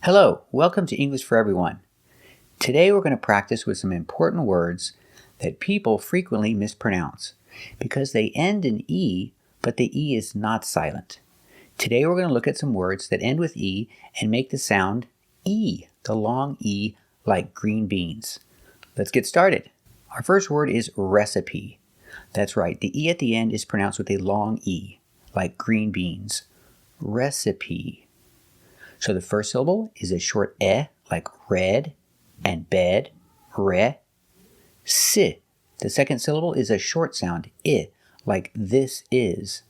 Hello, welcome to English for Everyone. Today we're going to practice with some important words that people frequently mispronounce because they end in E, but the E is not silent. Today we're going to look at some words that end with E and make the sound E, the long E, like green beans. Let's get started. Our first word is recipe. That's right, the E at the end is pronounced with a long E, like green beans. Recipe. So the first syllable is a short E, like red and bed, re. Si. The second syllable is a short sound, I, like this is,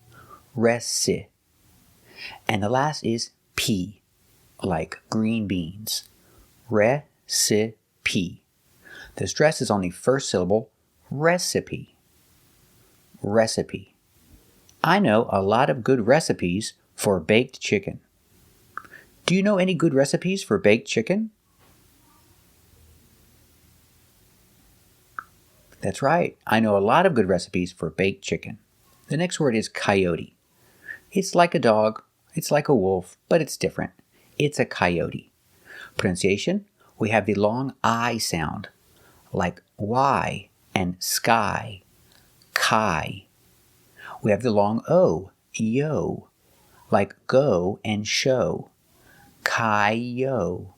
reci. And the last is P, like green beans, recipe. The stress is on the first syllable, recipe, recipe. I know a lot of good recipes for baked chicken. Do you know any good recipes for baked chicken? That's right, I know a lot of good recipes for baked chicken. The next word is coyote. It's like a dog, it's like a wolf, but it's different. It's a coyote. Pronunciation, we have the long I sound, like Y and sky, kai. We have the long O, yo, like go and show, Coyote.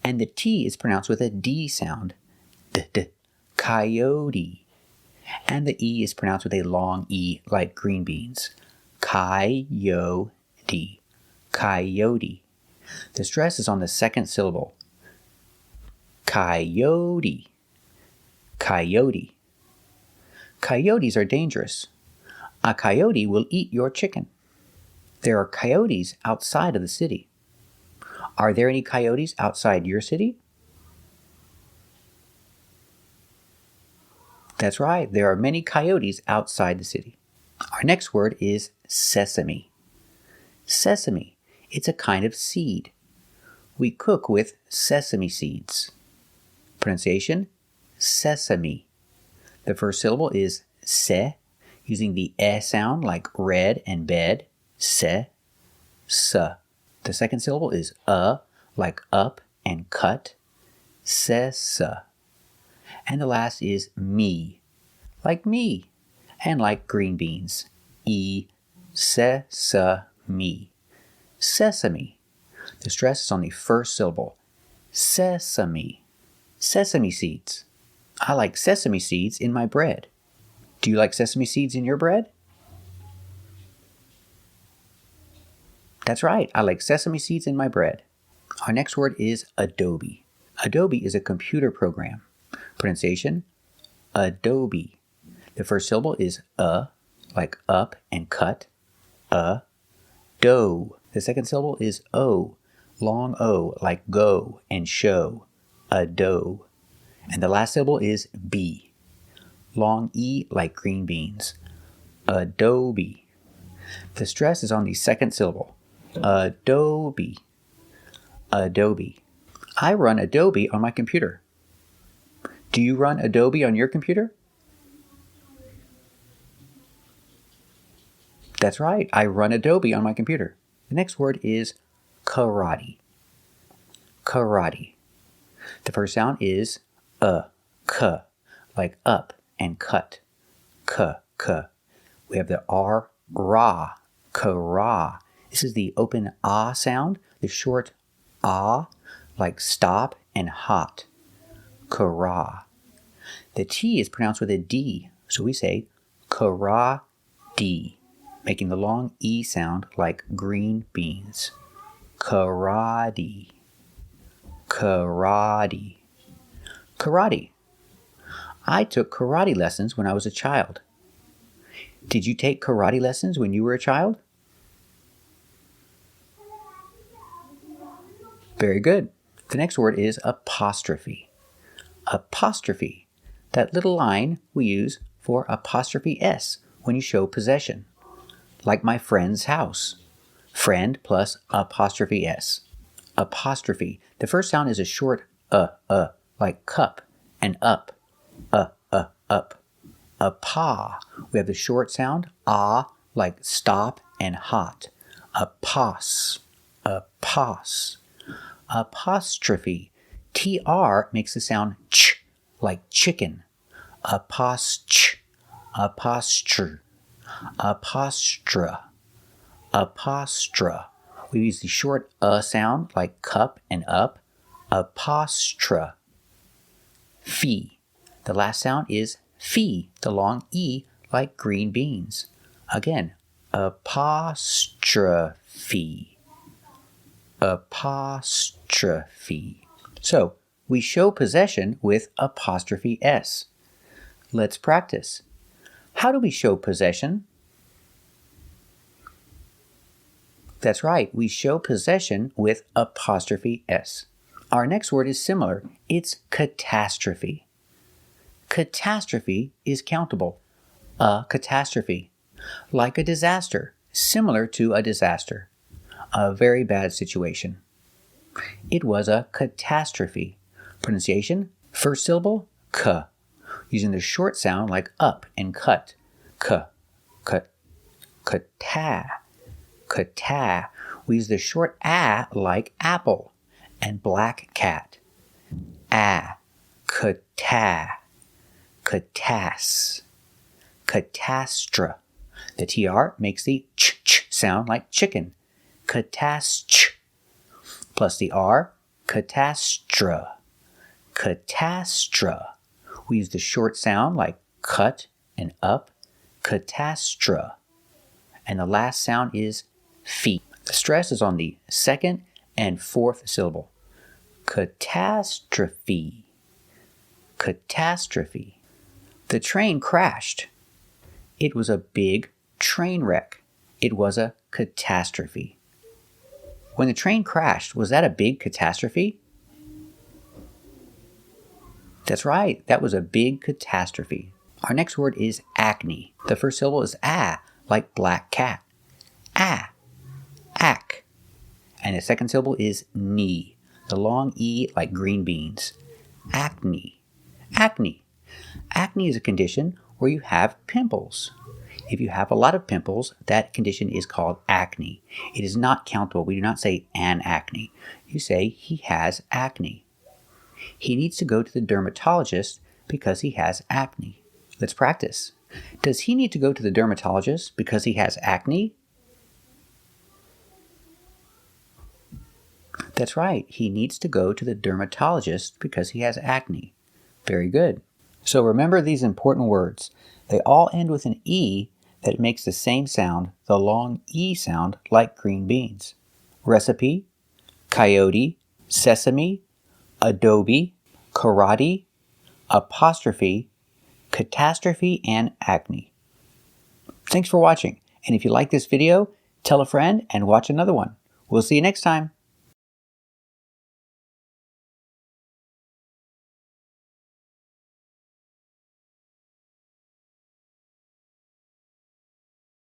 And the T is pronounced with a D sound, d, coyote. And the E is pronounced with a long E, like green beans, coyote, coyote. The stress is on the second syllable, coyote, coyote. Coyotes are dangerous. A coyote will eat your chicken. There are coyotes outside of the city. Are there any coyotes outside your city? That's right, there are many coyotes outside the city. Our next word is sesame. Sesame, it's a kind of seed. We cook with sesame seeds. Pronunciation, sesame. The first syllable is se, using the e sound like red and bed, se, sa. The second syllable is like up and cut, sesa. And the last is me, like me, and like green beans, sesame. Sesame. The stress is on the first syllable, sesame. Sesame seeds. I like sesame seeds in my bread. Do you like sesame seeds in your bread? That's right, I like sesame seeds in my bread. Our next word is adobe. Adobe is a computer program. Pronunciation, adobe. The first syllable is like up and cut, dough. The second syllable is o, long O, like go and show, adobe. And the last syllable is b, long E like green beans, adobe. The stress is on the second syllable, adobe, adobe. I run Adobe on my computer. Do you run Adobe on your computer? That's right, I run Adobe on my computer. The next word is karate. Karate. The first sound is k, like up and cut, k. We have the R, ra, kara. This is the open ah sound, the short ah, like stop and hot, kara. The T is pronounced with a D, so we say kara-D, making the long E sound like green beans, karate, karate. Karate. I took karate lessons when I was a child. Did you take karate lessons when you were a child? Very good. The next word is apostrophe. Apostrophe. That little line we use for apostrophe S when you show possession. Like my friend's house. Friend plus apostrophe S. Apostrophe. The first sound is a short like cup and up. Up. Apa. We have the short sound ah, like stop and hot. Apos. apostrophe. TR makes the sound ch, like chicken. Apostrophe. Apostrophe. We use the short sound like cup and up. Apostrophe. The last sound is fee, the long E like green beans. Again, apostrophe. Apostrophe. So, we show possession with apostrophe S. Let's practice. How do we show possession? That's right, we show possession with apostrophe S. Our next word is similar. It's catastrophe. Catastrophe is countable. A catastrophe. Like a disaster, similar to a disaster. A very bad situation. It was a catastrophe. Pronunciation, first syllable, k. Using the short sound like up and cut. K, kata. We use the short a like apple and black cat. Catastrophe. The TR makes the ch sound like chicken. Catastrophe. Plus the R, catastrophe. Catastrophe. We use the short sound like cut and up. Catastrophe. And the last sound is fee. The stress is on the second and fourth syllable. Catastrophe. Catastrophe. The train crashed. It was a big train wreck. It was a catastrophe. When the train crashed, was that a big catastrophe? That's right, that was a big catastrophe. Our next word is acne. The first syllable is like black cat. Ac. And the second syllable is knee, the long E like green beans. Acne. Acne. Acne is a condition where you have pimples. If you have a lot of pimples, that condition is called acne. It is not countable. We do not say an acne. You say he has acne. He needs to go to the dermatologist because he has acne. Let's practice. Does he need to go to the dermatologist because he has acne? That's right. He needs to go to the dermatologist because he has acne. Very good. So remember these important words. They all end with an E that makes the same sound, the long E sound, like green beans. Recipe, coyote, sesame, adobe, karate, apostrophe, catastrophe, and acne. Thanks for watching. And if you like this video, tell a friend and watch another one. We'll see you next time.